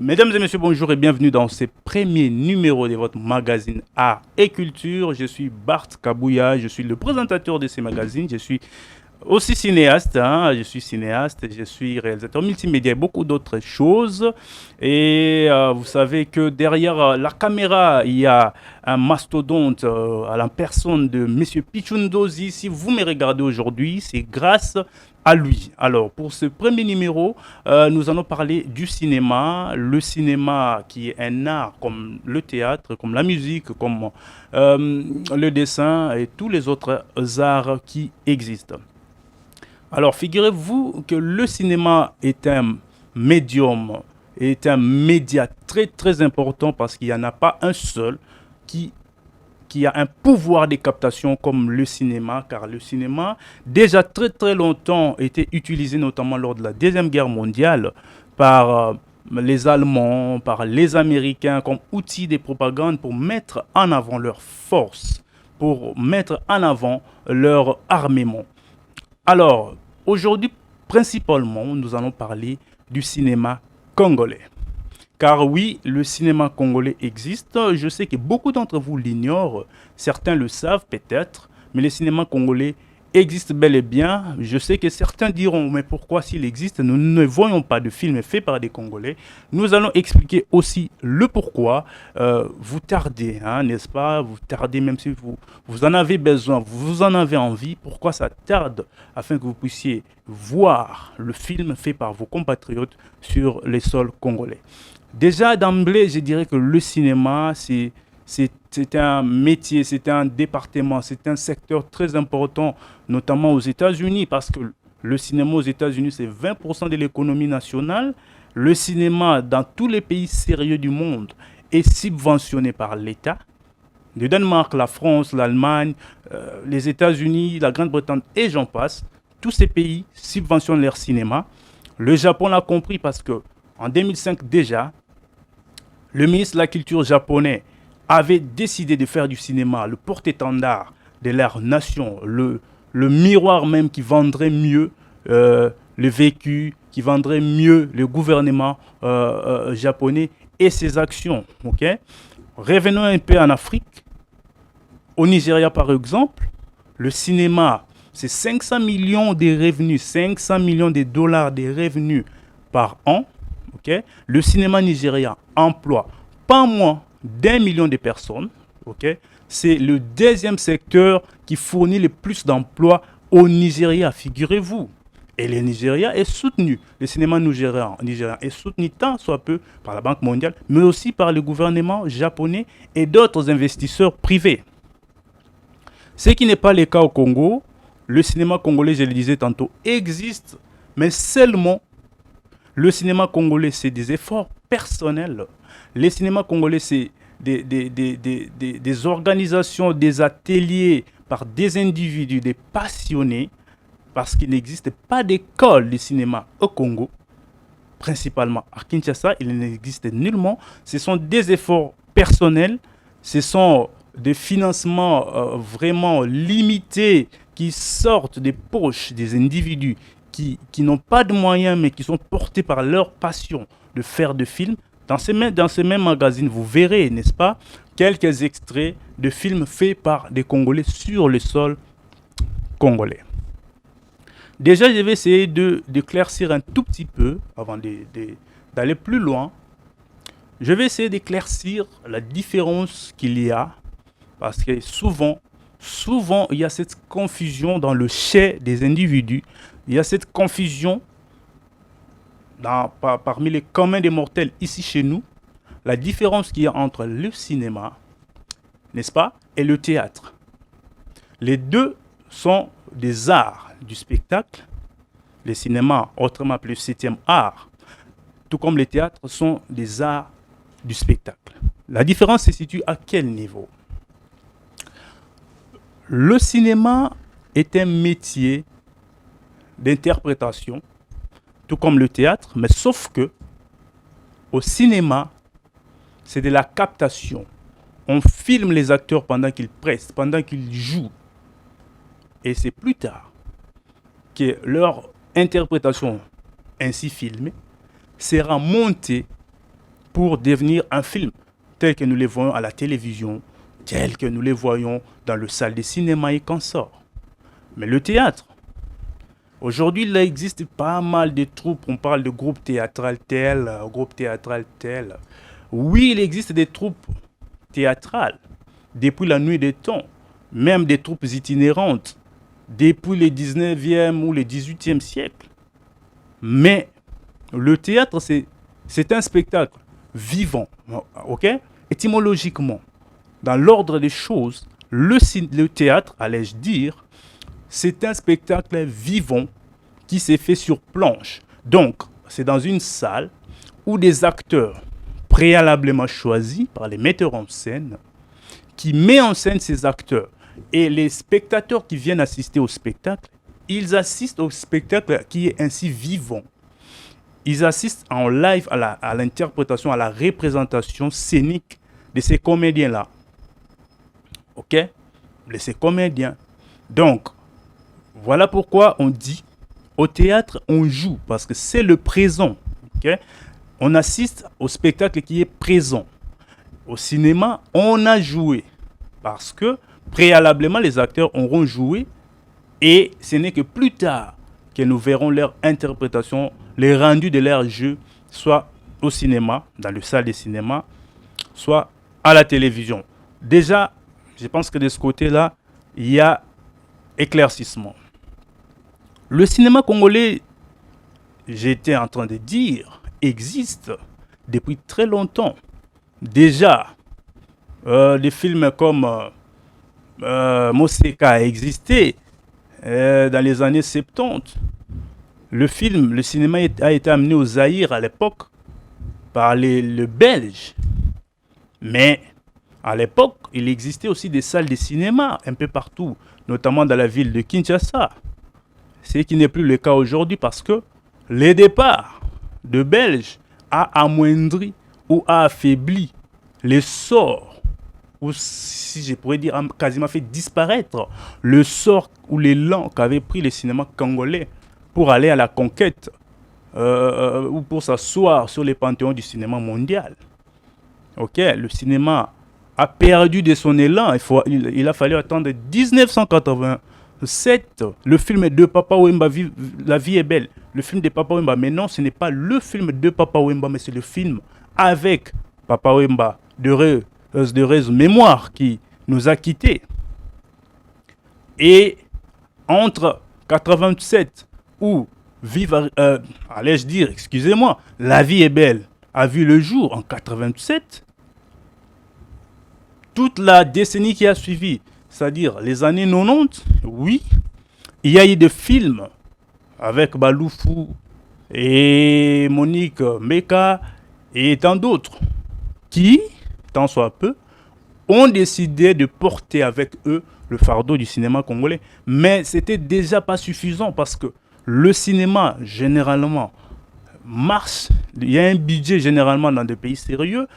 Mesdames et messieurs, bonjour et bienvenue dans ce premier numéro de votre magazine Art et Culture. Je suis Bart Kabouya, je suis le présentateur de ces magazines. Je suis aussi cinéaste, je suis réalisateur multimédia et beaucoup d'autres choses. Et vous savez que derrière la caméra, il y a un mastodonte à la personne de Monsieur Pichundozi. Si vous me regardez aujourd'hui, c'est grâce à lui. Alors, pour ce premier numéro, nous allons parler du cinéma. Le cinéma qui est un art comme le théâtre, comme la musique, comme le dessin et tous les autres arts qui existent. Alors, figurez-vous que le cinéma est un médium, est un média très très important parce qu'il n'y en a pas un seul qui, qui a un pouvoir de captation comme le cinéma, car le cinéma, déjà très très longtemps, était utilisé notamment lors de la Deuxième Guerre mondiale par les Allemands, par les Américains comme outil de propagande pour mettre en avant leur force, pour mettre en avant leur armement. Alors, aujourd'hui, principalement, nous allons parler du cinéma congolais. Car oui, le cinéma congolais existe. Je sais que beaucoup d'entre vous l'ignorent. Certains le savent peut-être, mais le cinéma congolais existe bel et bien. Je sais que certains diront, mais pourquoi s'il existe, nous ne voyons pas de films faits par des Congolais. Nous allons expliquer aussi le pourquoi. Vous tardez, hein, n'est-ce pas? Vous tardez même si vous en avez besoin, vous en avez envie. Pourquoi ça tarde? Afin que vous puissiez voir le film fait par vos compatriotes sur les sols congolais. Déjà d'emblée, je dirais que le cinéma, c'est un métier, c'est un département, c'est un secteur très important, notamment aux États-Unis, parce que le cinéma aux États-Unis, c'est 20% de l'économie nationale. Le cinéma, dans tous les pays sérieux du monde, est subventionné par l'État. Le Danemark, la France, l'Allemagne, les États-Unis, la Grande-Bretagne et j'en passe, tous ces pays subventionnent leur cinéma. Le Japon l'a compris parce que en 2005 déjà, le ministre de la Culture japonais avait décidé de faire du cinéma le porte-étendard de leur nation, le miroir même qui vendrait mieux le vécu, qui vendrait mieux le gouvernement japonais et ses actions. Okay. Revenons un peu en Afrique. Au Nigeria, par exemple, le cinéma, c'est 500 millions de revenus, 500 millions de dollars de revenus par an. Okay. Le cinéma nigérien emploie pas moins d'1 million de personnes. Okay. C'est le deuxième secteur qui fournit le plus d'emplois au Nigeria, figurez-vous. Et le Nigeria est soutenu, le cinéma nigérien est soutenu tant soit peu par la Banque mondiale, mais aussi par le gouvernement japonais et d'autres investisseurs privés. Ce qui n'est pas le cas au Congo. Le cinéma congolais, je le disais tantôt, existe, mais seulement le cinéma congolais, c'est des efforts personnels. Le cinéma congolais, c'est des organisations, des ateliers par des individus, des passionnés, parce qu'il n'existe pas d'école de cinéma au Congo, principalement à Kinshasa, il n'existe nullement. Ce sont des efforts personnels, ce sont des financements vraiment limités qui sortent des poches des individus qui n'ont pas de moyens mais qui sont portés par leur passion de faire des films. Dans ce même magazine, vous verrez, n'est-ce pas, quelques extraits de films faits par des Congolais sur le sol congolais. Déjà, je vais essayer d'éclaircir un tout petit peu, avant d'aller plus loin. Je vais essayer d'éclaircir la différence qu'il y a, parce que souvent, il y a cette confusion dans le chai des individus. Il y a cette confusion parmi les communs des mortels ici chez nous. La différence qu'il y a entre le cinéma, n'est-ce pas, et le théâtre. Les deux sont des arts du spectacle. Le cinéma, autrement appelé le 7e art, tout comme les théâtres, sont des arts du spectacle. La différence se situe à quel niveau? Le cinéma est un métier d'interprétation, tout comme le théâtre, mais sauf que au cinéma, c'est de la captation. On filme les acteurs pendant qu'ils prestent, pendant qu'ils jouent. Et c'est plus tard que leur interprétation ainsi filmée sera montée pour devenir un film tel que nous les voyons à la télévision, tel que nous les voyons dans le salle de cinéma et consorts. Mais le théâtre, aujourd'hui, il existe pas mal de troupes. On parle de groupe théâtral tel, groupe théâtral tel. Oui, il existe des troupes théâtrales depuis la nuit des temps, même des troupes itinérantes depuis le 19e ou le 18e siècle. Mais le théâtre, c'est un spectacle vivant, ok? Étymologiquement, dans l'ordre des choses, le théâtre, allais-je dire, c'est un spectacle vivant qui s'est fait sur planche. Donc, c'est dans une salle où des acteurs préalablement choisis par les metteurs en scène qui met en scène ces acteurs. Et les spectateurs qui viennent assister au spectacle, ils assistent au spectacle qui est ainsi vivant. Ils assistent en live à l'interprétation, à la représentation scénique de ces comédiens-là. OK? De ces comédiens. Donc, voilà pourquoi on dit, au théâtre, on joue, parce que c'est le présent. OK? On assiste au spectacle qui est présent. Au cinéma, on a joué, parce que préalablement, les acteurs auront joué, et ce n'est que plus tard que nous verrons leur interprétation, les rendus de leur jeu, soit au cinéma, dans le salle de cinéma, soit à la télévision. Déjà, je pense que de ce côté-là, il y a éclaircissement. Le cinéma congolais, j'étais en train de dire, existe depuis très longtemps. Déjà, des films comme Moseka a existé dans les années 70. Le cinéma a été amené au Zaïre à l'époque par le Belge. Mais à l'époque, il existait aussi des salles de cinéma un peu partout, notamment dans la ville de Kinshasa. Ce qui n'est plus le cas aujourd'hui parce que le départ de Belges a amoindri ou a affaibli les sorts, ou si je pourrais dire, a quasiment fait disparaître le sort ou l'élan qu'avait pris le cinéma congolais pour aller à la conquête ou pour s'asseoir sur les panthéons du cinéma mondial. Ok, le cinéma a perdu de son élan. Il a fallu attendre 1987. Le film de Papa Wemba, La vie est belle. Le film de Papa Wemba. Mais non, ce n'est pas le film de Papa Wemba, mais c'est le film avec Papa Wemba de mémoire qui nous a quittés. Et entre 87 où allais-je dire, excusez-moi, La vie est belle a vu le jour en 87, toute la décennie qui a suivi, c'est-à-dire les années 90, oui, il y a eu des films avec Baloufou et Monique Meka et tant d'autres qui, tant soit peu, ont décidé de porter avec eux le fardeau du cinéma congolais. Mais c'était déjà pas suffisant parce que le cinéma, généralement, marche. Il y a un budget généralement dans des pays sérieux.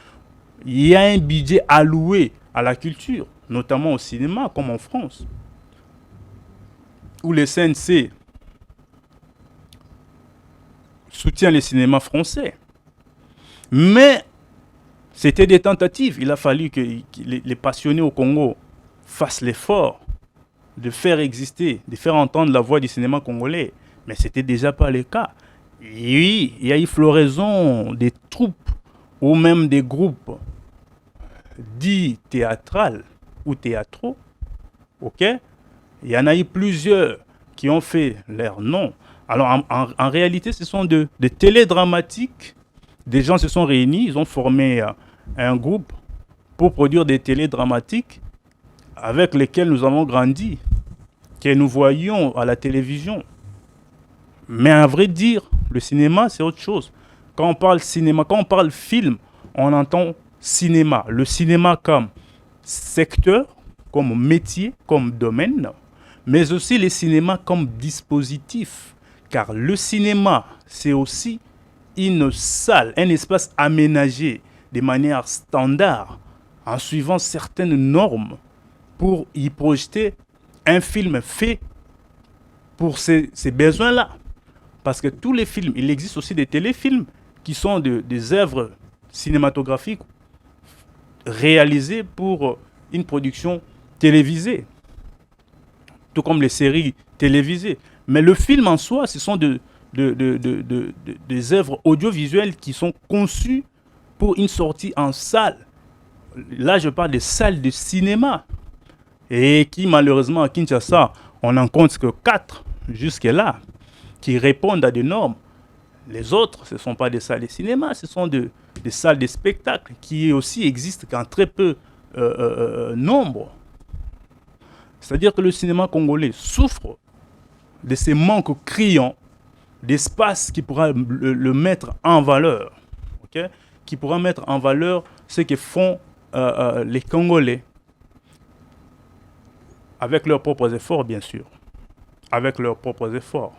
Il y a un budget alloué à la culture, notamment au cinéma, comme en France, où le CNC soutient le cinéma français. Mais c'était des tentatives. Il a fallu que les passionnés au Congo fassent l'effort de faire exister, de faire entendre la voix du cinéma congolais. Mais ce n'était déjà pas le cas. Et oui, il y a eu floraison des troupes ou même des groupes dits théâtrales ou théâtraux. Ok? Il y en a eu plusieurs qui ont fait leur nom. Alors en réalité, ce sont des télédramatiques. Des gens se sont réunis, ils ont formé un groupe pour produire des télédramatiques avec lesquels nous avons grandi, que nous voyions à la télévision. Mais à vrai dire, le cinéma, c'est autre chose. Quand on parle cinéma, quand on parle film, on entend cinéma. Le cinéma comme secteur, comme métier, comme domaine, mais aussi le cinéma comme dispositif. Car le cinéma, c'est aussi une salle, un espace aménagé de manière standard, en suivant certaines normes, pour y projeter un film fait pour ces besoins-là. Parce que tous les films, il existe aussi des téléfilms qui sont des œuvres cinématographiques réalisés pour une production télévisée, tout comme les séries télévisées. Mais le film en soi, ce sont des œuvres audiovisuelles qui sont conçues pour une sortie en salle. Là, je parle des salles de cinéma. Et qui, malheureusement, à Kinshasa, on n'en compte que 4 jusque-là, qui répondent à des normes. Les autres, ce ne sont pas des salles de cinéma, ce sont des salles de spectacle qui aussi existent qu'en très peu nombre. C'est-à-dire que le cinéma congolais souffre de ces manques criants d'espace qui pourra le mettre en valeur. Okay? Qui pourra mettre en valeur ce que font les Congolais. Avec leurs propres efforts, bien sûr. Avec leurs propres efforts.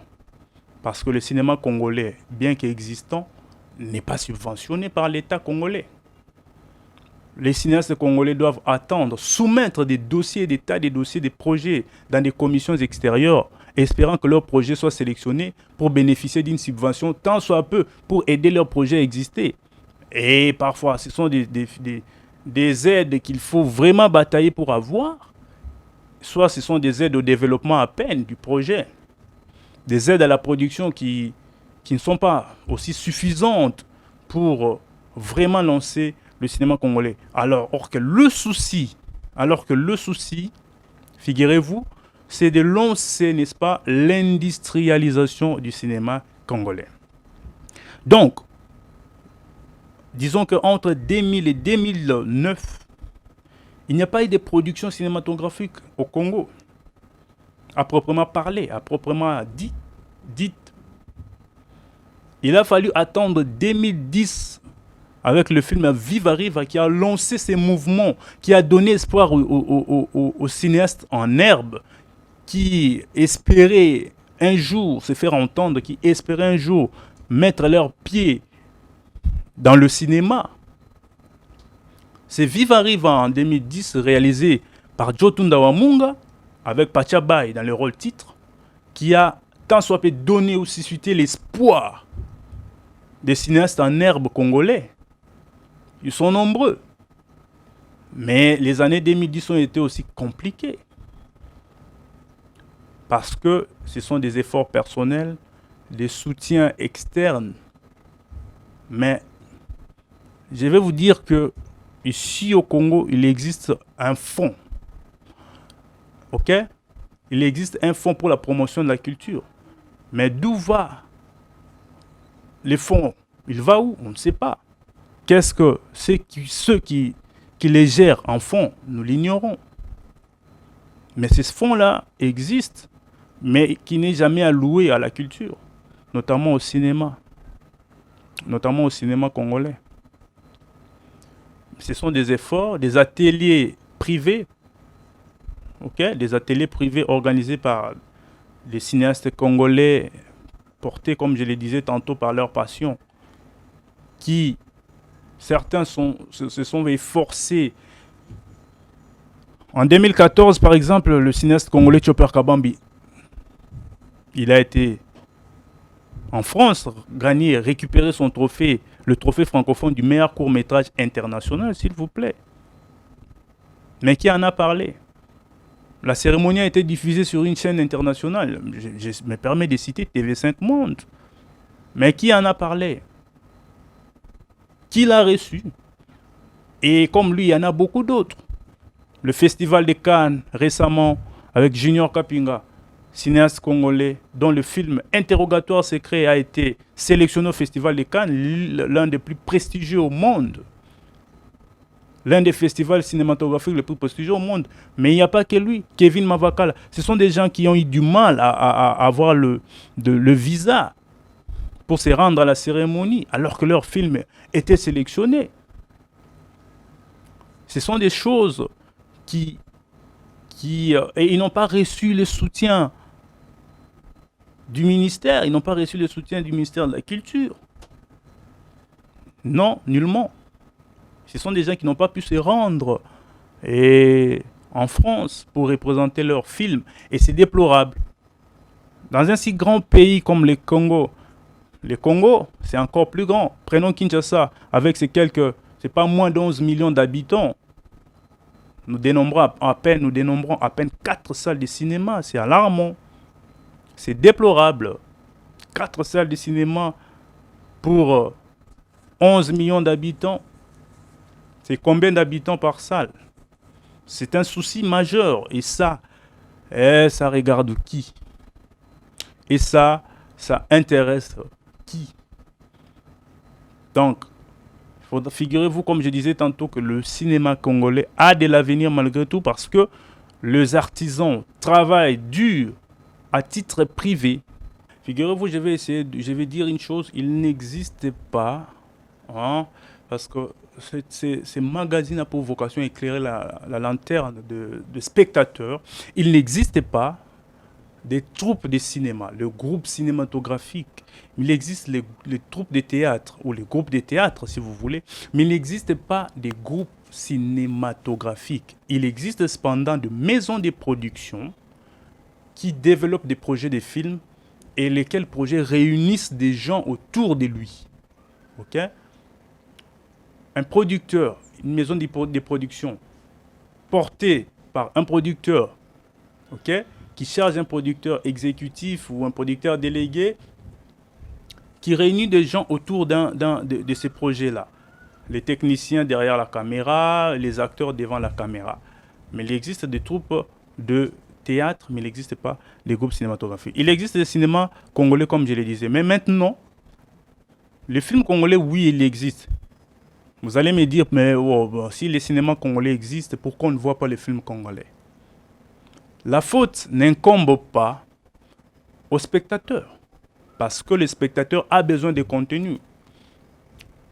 Parce que le cinéma congolais, bien qu'existant, n'est pas subventionné par l'État congolais. Les cinéastes congolais doivent attendre, soumettre des dossiers d'État, des dossiers, des projets dans des commissions extérieures, espérant que leur projet soit sélectionné pour bénéficier d'une subvention, tant soit peu pour aider leur projet à exister. Et parfois, ce sont des aides qu'il faut vraiment batailler pour avoir. Soit ce sont des aides au développement à peine du projet, des aides à la production qui ne sont pas aussi suffisantes pour vraiment lancer le cinéma congolais. Alors que le souci, figurez-vous, c'est de lancer, n'est-ce pas, l'industrialisation du cinéma congolais. Donc, disons qu'entre 2000 et 2009, il n'y a pas eu de production cinématographique au Congo, à proprement parler, à proprement dite. Il a fallu attendre 2010 avec le film Viva Riva qui a lancé ces mouvements, qui a donné espoir aux cinéastes en herbe, qui espéraient un jour se faire entendre, qui espéraient un jour mettre leurs pieds dans le cinéma. C'est Viva Riva en 2010 réalisé par Jotunda Wamunga avec Pachabay dans le rôle titre qui a tant soit peu donné ou suscité l'espoir des cinéastes en herbe congolais. Ils sont nombreux. Mais les années 2010 ont été aussi compliquées parce que ce sont des efforts personnels, des soutiens externes. Mais je vais vous dire que ici au Congo, il existe un fonds. Ok? Il existe un fonds pour la promotion de la culture. Mais d'où va les fonds? Il va où? On ne sait pas. Qu'est-ce que ceux qui les gèrent en fonds? Nous l'ignorons. Mais ces fonds-là existent, mais qui n'est jamais alloué à la culture, notamment au cinéma congolais. Ce sont des efforts, des ateliers privés, des ateliers privés organisés par les cinéastes congolais, portés, comme je le disais tantôt, par leur passion, qui, certains se sont efforcés. En 2014, par exemple, le cinéaste congolais Chopper Kabambi, il a été en France, gagner, récupérer son trophée, le trophée francophone du meilleur court-métrage international, s'il vous plaît. Mais qui en a parlé? La cérémonie a été diffusée sur une chaîne internationale. Je me permets de citer TV5 Monde. Mais qui en a parlé? Qui l'a reçu? Et comme lui, il y en a beaucoup d'autres. Le Festival de Cannes, récemment, avec Junior Kapinga, cinéaste congolais, dont le film Interrogatoire secret a été sélectionné au Festival de Cannes, l'un des plus prestigieux au monde. L'un des festivals cinématographiques les plus prestigieux au monde. Mais il n'y a pas que lui, Kevin Mavakala. Ce sont des gens qui ont eu du mal à avoir le visa pour se rendre à la cérémonie, alors que leur film était sélectionné. Ce sont des choses et ils n'ont pas reçu le soutien du ministère. Ils n'ont pas reçu le soutien du ministère de la Culture. Non, nullement. Ce sont des gens qui n'ont pas pu se rendre en France pour représenter leur film. Et c'est déplorable. Dans un si grand pays comme le Congo, Le Congo, c'est encore plus grand. Prenons Kinshasa, avec c'est pas moins d'11 millions d'habitants. Nous dénombrons à peine 4 salles de cinéma. C'est alarmant. C'est déplorable. 4 salles de cinéma pour 11 millions d'habitants. C'est combien d'habitants par salle? C'est un souci majeur. Et ça regarde qui? Et ça intéresse qui? Donc, figurez-vous, comme je disais tantôt, que le cinéma congolais a de l'avenir malgré tout parce que les artisans travaillent dur à titre privé. Figurez-vous, je vais dire une chose, il n'existe pas, parce que ces magazines a pour vocation d'éclairer la lanterne de spectateurs. Il n'existe pas des troupes de cinéma, le groupe cinématographique. Il existe les troupes de théâtre, ou les groupes de théâtre, si vous voulez, mais il n'existe pas des groupes cinématographiques. Il existe cependant de maisons de production qui développent des projets de films et lesquels projets réunissent des gens autour de lui. Ok? Un producteur, une maison de production portée par un producteur, ok, qui charge un producteur exécutif ou un producteur délégué qui réunit des gens autour de ces projets-là. Les techniciens derrière la caméra, les acteurs devant la caméra. Mais il existe des troupes de théâtre, mais il n'existe pas des groupes cinématographiques. Il existe des cinémas congolais, comme je le disais. Mais maintenant, les films congolais, oui, il existe. Vous allez me dire, mais si les cinémas congolais existent, pourquoi on ne voit pas les films congolais? La faute n'incombe pas au spectateur, parce que le spectateur a besoin de contenu.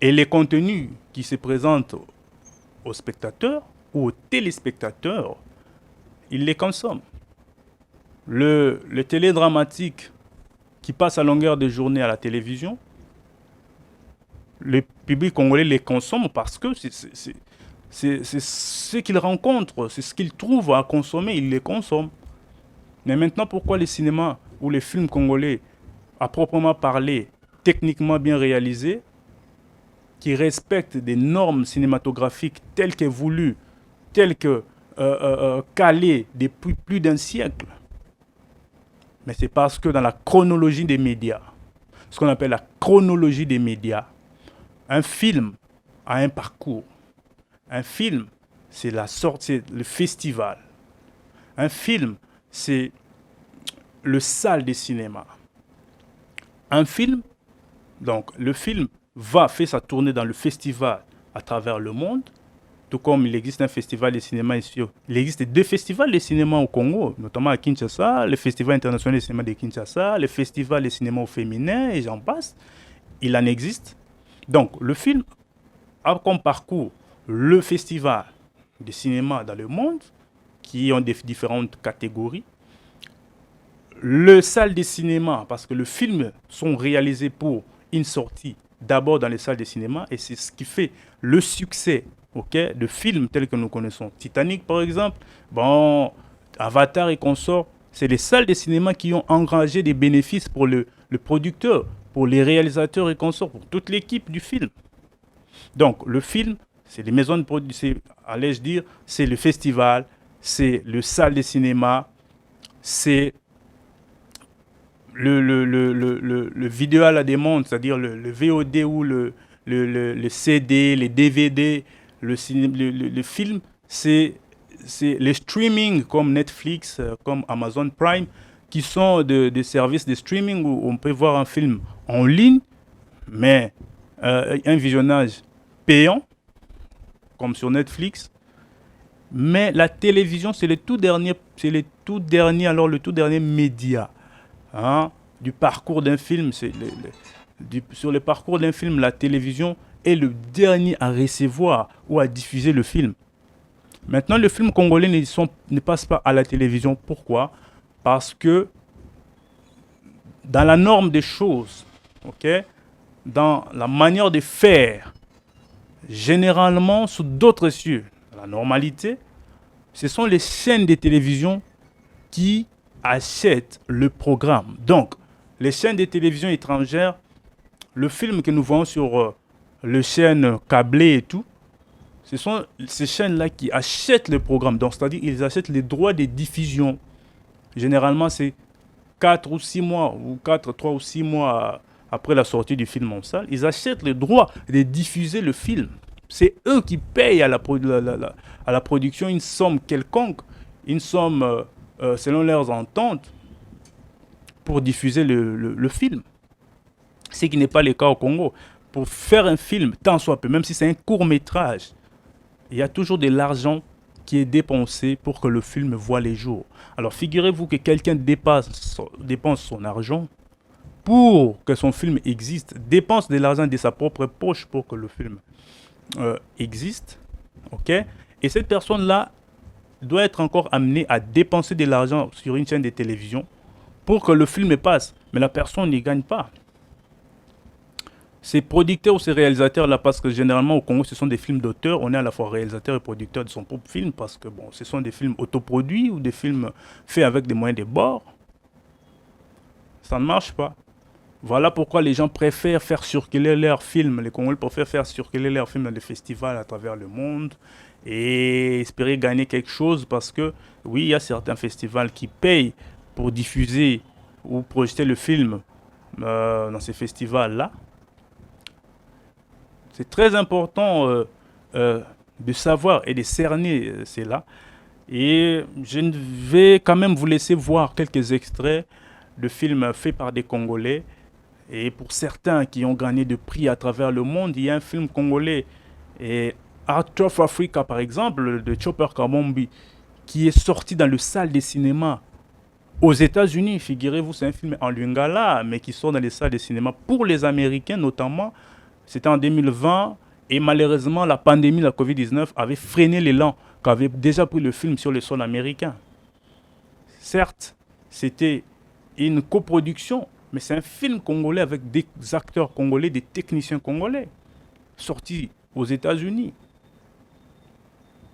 Et les contenus qui se présentent aux spectateurs ou aux téléspectateurs, ils les consomment. Le télédramatique qui passe à longueur de journée à la télévision, le public congolais les consomme parce que c'est ce qu'ils rencontrent, c'est ce qu'ils trouvent à consommer, ils les consomment. Mais maintenant, pourquoi les cinémas ou les films congolais, à proprement parler, techniquement bien réalisés, qui respectent des normes cinématographiques telles que voulues, telles que calées depuis plus d'un siècle? Mais c'est parce que dans la chronologie des médias, ce qu'on appelle la chronologie des médias, un film a un parcours. Un film, c'est la sortie, le festival. Un film, c'est le salle de cinéma. Un film, donc le film fait sa tournée dans le festival à travers le monde, tout comme il existe un festival de cinéma ici. Il existe 2 festivals de cinéma au Congo, notamment à Kinshasa, le Festival international de cinéma de Kinshasa, le Festival de cinéma au féminin, et j'en passe. Il en existe. Donc, le film a comme parcours le festival de cinéma dans le monde, qui ont des différentes catégories. Le salle de cinéma, parce que les films sont réalisés pour une sortie d'abord dans les salles de cinéma, et c'est ce qui fait le succès de films tels que nous connaissons. Titanic, par exemple, Avatar et consorts, c'est les salles de cinéma qui ont engagé des bénéfices pour le producteur, pour les réalisateurs et consorts, pour toute l'équipe du film. Donc, le film, c'est les maisons de production, allais-je dire, c'est le festival, c'est le salle de cinéma, c'est le vidéo à la demande, c'est-à-dire le VOD ou le CD, les DVD, le film, c'est les streaming comme Netflix, comme Amazon Prime, qui sont des services de streaming où on peut voir un film en ligne, mais un visionnage payant, comme sur Netflix. Mais la télévision, c'est le tout dernier média du parcours d'un film. Sur le parcours d'un film, la télévision est le dernier à recevoir ou à diffuser le film. Maintenant, le film congolais ne passe pas à la télévision. Pourquoi? Parce que dans la norme des choses, dans la manière de faire, généralement sous d'autres cieux, la normalité, ce sont les chaînes de télévision qui achètent le programme. Donc, les chaînes de télévision étrangères Le film que nous voyons sur les chaînes câblées et tout, ce sont ces chaînes-là qui achètent le programme. Donc, c'est-à-dire ils achètent les droits de diffusion. Généralement, c'est 4 ou 6 mois, ou 4, 3 ou 6 mois après la sortie du film en salle. Ils achètent le droit de diffuser le film. C'est eux qui payent à la production une somme quelconque, une somme selon leurs ententes, pour diffuser le film. Ce qui n'est pas le cas au Congo. Pour faire un film, tant soit peu, même si c'est un court métrage, il y a toujours de l'argent qui est dépensé pour que le film voit les jours. Alors figurez-vous que quelqu'un dépense son argent pour que son film existe, dépense de l'argent de sa propre poche pour que le film existe. Ok? Et cette personne-là doit être encore amenée à dépenser de l'argent sur une chaîne de télévision pour que le film passe. Mais la personne n'y gagne pas. Ces producteurs ou ces réalisateurs-là, parce que généralement au Congo, ce sont des films d'auteur. On est à la fois réalisateur et producteur de son propre film, parce que bon, ce sont des films autoproduits ou des films faits avec des moyens de bord. Ça ne marche pas. Voilà pourquoi les gens préfèrent faire circuler leurs films. Les Congolais préfèrent faire circuler leurs films dans des festivals à travers le monde et espérer gagner quelque chose, parce que oui, il y a certains festivals qui payent pour diffuser ou projeter le film dans ces festivals-là. C'est très important de savoir et de cerner cela. Et je vais quand même vous laisser voir quelques extraits de films faits par des Congolais. Et pour certains qui ont gagné de prix à travers le monde, il y a un film congolais, et Art of Africa par exemple, de Chopper Kabombi, qui est sorti dans le salle des cinémas aux États-Unis. Figurez-vous, c'est un film en lingala, mais qui sort dans les salles de cinéma pour les Américains notamment. C'était en 2020 et malheureusement la pandémie, la Covid-19, avait freiné l'élan qu'avait déjà pris le film sur le sol américain. Certes, c'était une coproduction, mais c'est un film congolais avec des acteurs congolais, des techniciens congolais, sortis aux États-Unis.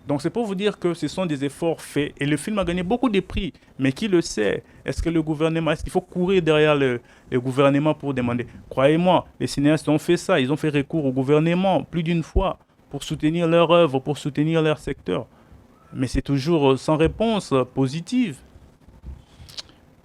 Donc c'est pour vous dire que ce sont des efforts faits et le film a gagné beaucoup de prix. Mais qui le sait? Est-ce que le gouvernement, est-ce qu'il faut courir derrière le gouvernement pour demander? Croyez-moi, les cinéastes ont fait ça, ils ont fait recours au gouvernement plus d'une fois pour soutenir leur œuvre, pour soutenir leur secteur. Mais c'est toujours sans réponse positive.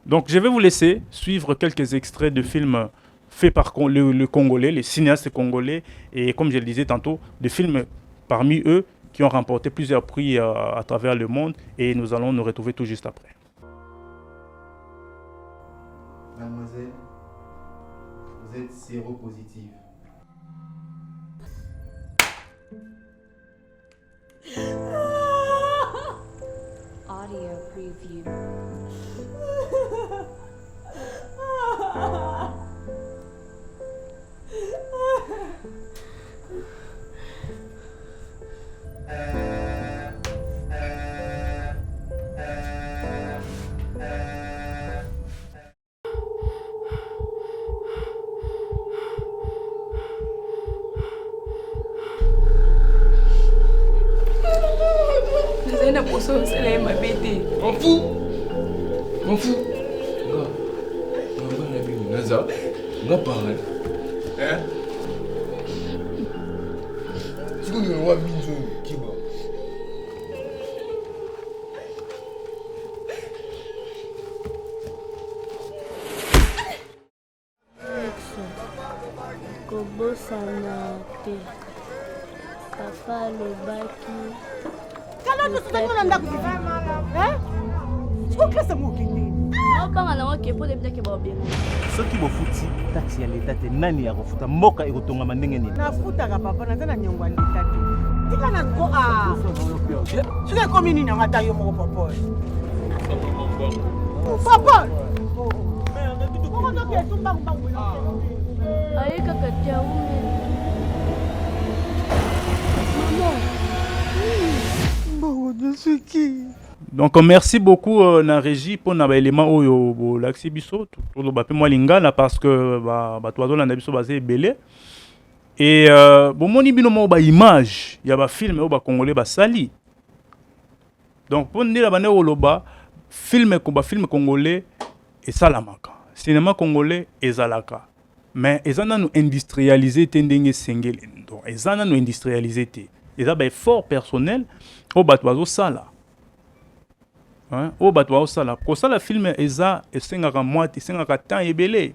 Donc je vais vous laisser suivre quelques extraits de films faits par le Congolais, les cinéastes congolais, et comme je le disais tantôt, des films parmi eux qui ont remporté plusieurs prix à travers le monde, et nous allons nous retrouver tout juste après. Mademoiselle, vous êtes séropositive. Audio preview. Zaina poso sele mabete. M'en fous. M'en fous. Nga na bibi naza. Nga parle. Hein? Tu connais le roi Binzo qui va. Kobosana te. Papa alobaki. soki bofuti taxi ya leta te nani ya kofuta mboka ekotongama ndenge nini nafutaka papa naza na nyongo ya leta te tika na ko soki ekomi nini anga ta yo moko papa papa moko toki etumbangubangu aye kaka tia ume Donc merci beaucoup na régie pour na élément oyo bo laxi biso to ba pe moi lingala parce que ba to azolanda biso ba belé et bon moni bino mo ba image ya ba film o ba congolais ba sali. Donc pour ndira bane oloba film congolais et salamaka cinéma congolais et zalaka mais eza nanu industrialisé te ndenge esengeli. Donc eza nanu industrialisé te, eza baeffort personnel oyo bato bazosala, oyo bato bazosala. Kosala film eza esengaka mwate, esengaka temps ebele,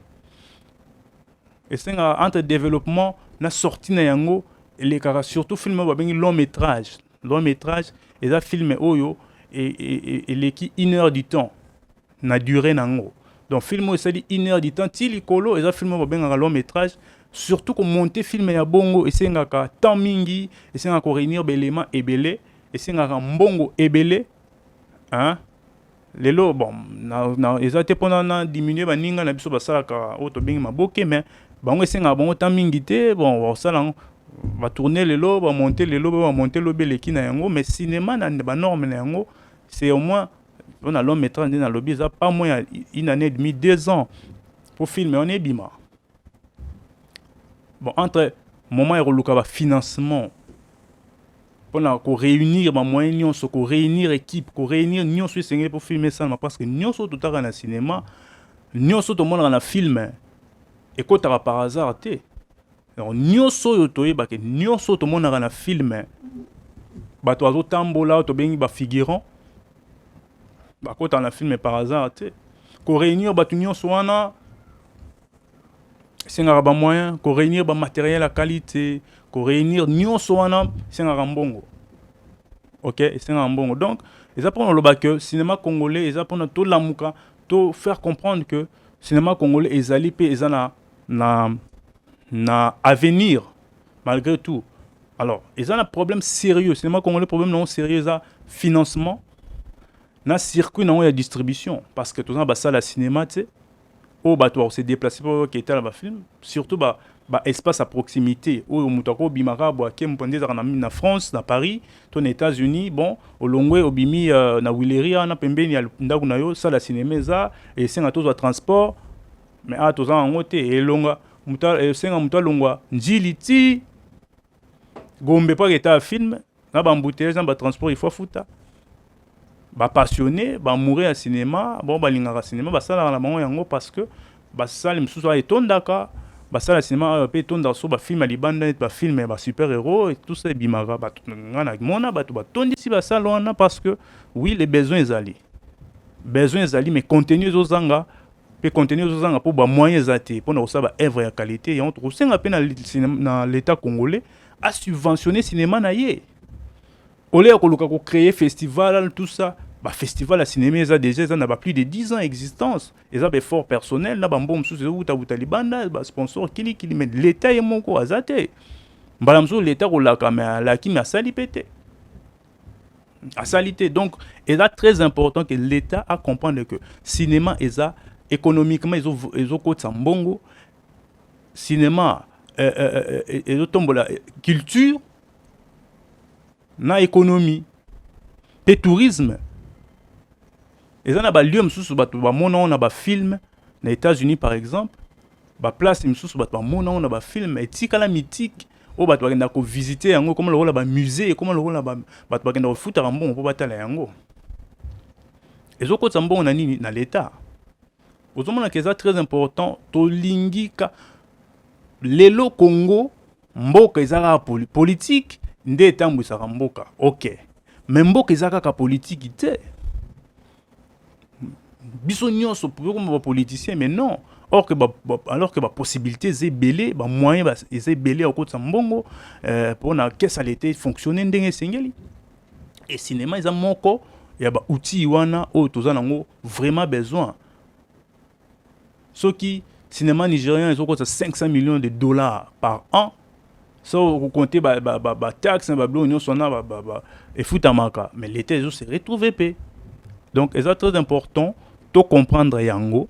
esengaka entre développement na sortie na yango elekaka. Surtout film oyo babengi long métrage. Long métrage eza film oyo eleki 1 heure du temps na durée nango. Donc film oyo esali 1 heure du temps ti likolo eza film oyo babengaka long métrage. Surtout ko monter film ya bongo esengaka temps mingi, esengaka ko réunir belema ebele, esengaka mbongo ebele, hein. Lelo bon na eza te pona na diminuer baninga na biso basalaka oyo tobengi maboke, mais bango esengaka bango temps mingi te. Bon basala va tourner lelo, va monter lelo, va monter lobeleki na yango. Mais cinéma na ba norme na yango c'est au moins on a long métrage dans lobby, ça pas moins 1 année et demie, 2 ans pour filmer. On est bima. Bon, entre moment et le financement, pour réunir les moyens, pour réunir l'équipe, pour réunir les pour filmer ça, parce que nous sommes tout à l'heure dans le cinéma, nous sommes tout le monde dans le film, et quand tu as par hasard, nous sommes tout le monde dans le film, tu as tout tambola, tu as figurant, quand tu as le film par hasard, pour réunir les moyens, c'est un moyen, pour réunir le matériel à qualité, pour réunir c'est un bongo. Ok, c'est un bongo. Donc, ils apprennent que le cinéma congolais, ils apprennent tout l'amuka, tout faire comprendre que le cinéma congolais est alipé, ils ont na avenir malgré tout. Alors, ils ont un problème sérieux. Le cinéma congolais, problème non sérieux, c'est financement, na circuit non, il y a distribution, parce que tout ça, bah ça, la cinéma, tu sais. Oh, bah, toi, on s'est déplacé pour qu'il y ait un film. Surtout, bah, espace à proximité. Oh, au Moutako, Bimara, Boaké, Mpondé, na France, na Paris, aux États-Unis, bon, au Longwe, au Bimi, na Willeria, na Pembe, ni à Ndagunayo, ça, la cinéma, ça, et c'est un taux de transport. Mais à tous en côté, et Longa, c'est un Mouta Longwa, Njiliti, Gombe, pas qu'il y ait un film, na Bambouté, na transport, il faut foutre. Bah passionné, bah mourir au cinéma, bon bah lingara cinéma, bah ça la maman yango parce que bah ça les msousa etondaka, bah ça le cinéma peut étonda so bah film ali banda bah film bah super héros et tout ça bimara bah ngana mona bah tout bah tondi si bah ça loana parce que oui les besoins zali. Besoins zali mais contenu zozanga, peut contenu zozanga pour bah moyens zati pour na ça bah œuvre ya qualité et on trouve c'est un peu dans l'état congolais à subventionner cinéma na yé. Au lieu de créer festival, tout ça, bah festival à cinéma, ça déjà ça n'a pas plus de 10 ans d'existence. Et ça, fort personnel, là, bambom, sous les outils, Talibanda, sponsor, qui met l'État et mon quoi, azate. Balamso, l'État, ou la caméra, la qui m'a salipété. A salité. Donc, il est très important que l'État a compris que cinéma, est ça, économiquement, ils ont côté Sambongo, cinéma, ils ont la culture, na économie et tourisme. Et ça na ba lieu msusu batu ba mona on a ba film na États-Unis par exemple, ba place msusu batu ba mona on a ba film et tikala mythique o batu bakenda ko visiter yango comme le rôle ba musée comme le rôle ba batu bakenda ko futa mbongo po batala yango. Ezoko tsambongo na nini na l'état. Ozomona que c'est très important to lingika lelo Congo mboka ezala politique nde etambwisaka mboka. OK. Mais mboka ezaka ka politique te. Biso nyonso pour comme ba politicien mais non. Or que alors que ba possibilité est belé, ba moyen ba est belé au côté de mbongo pour na caisse à l'été fonctionner ndenge sengeli. Et cinéma ils ont moko ya ba outil wana o tozana ngo vraiment besoin. Ce qui cinéma nigérien ils ont coûté 500 millions de dollars par an. Ça vous comptez taxe ba blonyo sona et futamaka mais l'été ils se retrouver p. Donc c'est très important de comprendre yango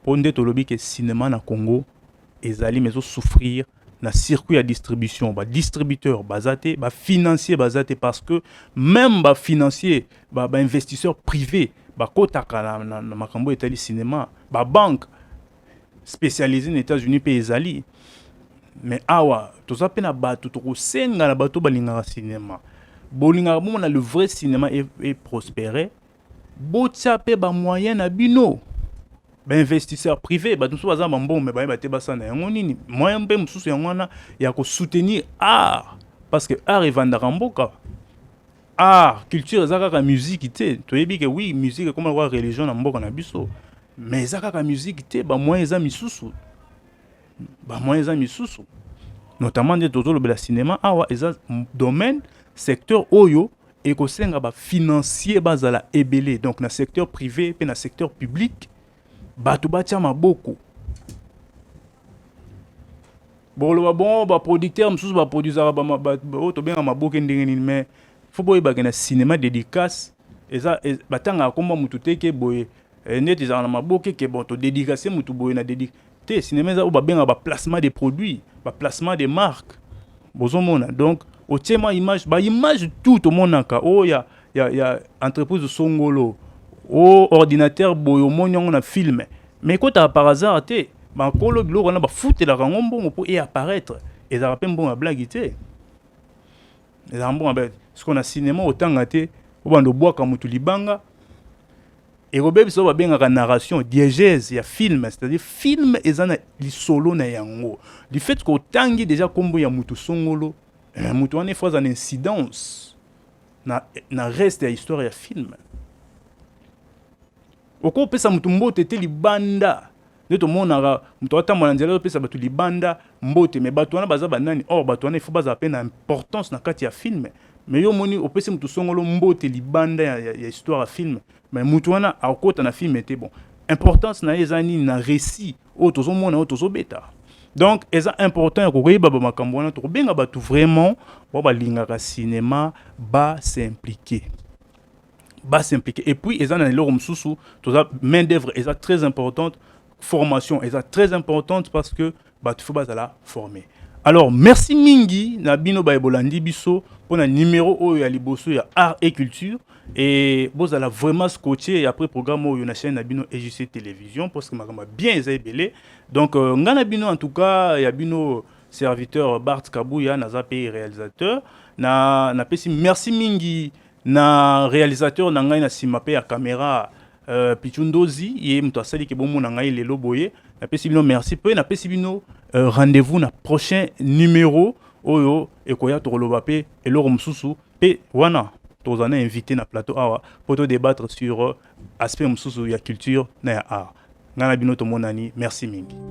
pour nde to lobi que cinéma na Congo ezali mais souffrir na circuit à distribution ba distributeur bazate ba financier bazate parce que même ba financier ba investisseur privé ba kotaka na makambo etali cinéma ba banque spécialisée aux États-Unis pe ezali mais awa toza pe na bato to senga na bato balingaka cinéma bolinga bomona le vrai cinéma est prospéré botia pe ba moyen na bino investisseur privé bato mosusu baza bambongo me bayeba te basala yango nini moyen mpe mosusu yango wana ya kosoutenir art parce que art evandaka mboka art culture eza kaka musique te toyebi ke oui musique ekoma lokola religion na mboka na biso mais eza kaka musique te bamoyen eza misusu notamment nde tozolobela cinéma awa eza domaine secteur oyo ekosenga bafinancier bazala ebele donc na secteur privé mpe na secteur public bato batia maboko boloba bon baproducteur mosusu baproduisaka oyo tobenga maboke ndenge nini mais fo boyebake na cinéma dédicace eza batangaka komba mutu te ke boye neti ezala na maboke ke bon todédicace mutu boye na te cinéma eza oyo babengaka baplacement des produits baplacement des marques bozomona donc otiema image baimage tout tomonaka oyo ya entreprise songolo o ordinateur boye omoni yango na film mais ekotaka par hasard te bankolo biloko wana bafutelaka yango mbongo mpo apparaître ezalaka mpe mbongo ya blagi te ezalaka mbongo ya blagi siko na cinéma otanga te obanda obwaka motu libanga ekobebisa oyo babengaka narration diégèse ya film c'est-à-dire film eza na lisolo na yango du fait que otangi déjà kombo ya motu songolo motu wana efo aza na incidence na reste ya histoire ya film okopesa motu mbote te libanda nde tomonaka moto atambola nzela opesa bato libanda mbote me bato wana baza banani or bato wana ifo bazala mpe na importance na kati ya film me yo moni opesi motu songolo mbote libanda ya histoire ya film me motu wana akota na film te bon importance na ye eza nini na récit oyo tozomona oyo tozobeta donc eza important ya kokoyeba bamakambo wana tokobenga bato vraiment bao balingaka cinéma s'impliquer et puis eza na eloko mosusu toza main d'œuvre eza très importante formation eza très importante parce que bato fo bazala formé alors merci mingi na bino baebolandi biso mpona numéro oyo ya liboso ya art et culture et bozala vraiment scotché après programme oyo na chaîne na bino EJC télévision parce que makambo bien eza ebele donc nga na bino en tout cas ya bino serviteur Bart Kabuya naza pe réalisateur na pesi merci mingi na réalisateur na ngai na sima pe ya caméra Pichundozi ye muto asali ke bomo na ngai lelo boye na pesi bino merci pe na pesi bino rendez-vous na prochain numéro oyo ekoya tokoloba pe eloko mosusu pe wana tozana invité na plateau awa pour te débattre sur aspect mosusu ya culture na ya art ngana bino tomonani merci mingi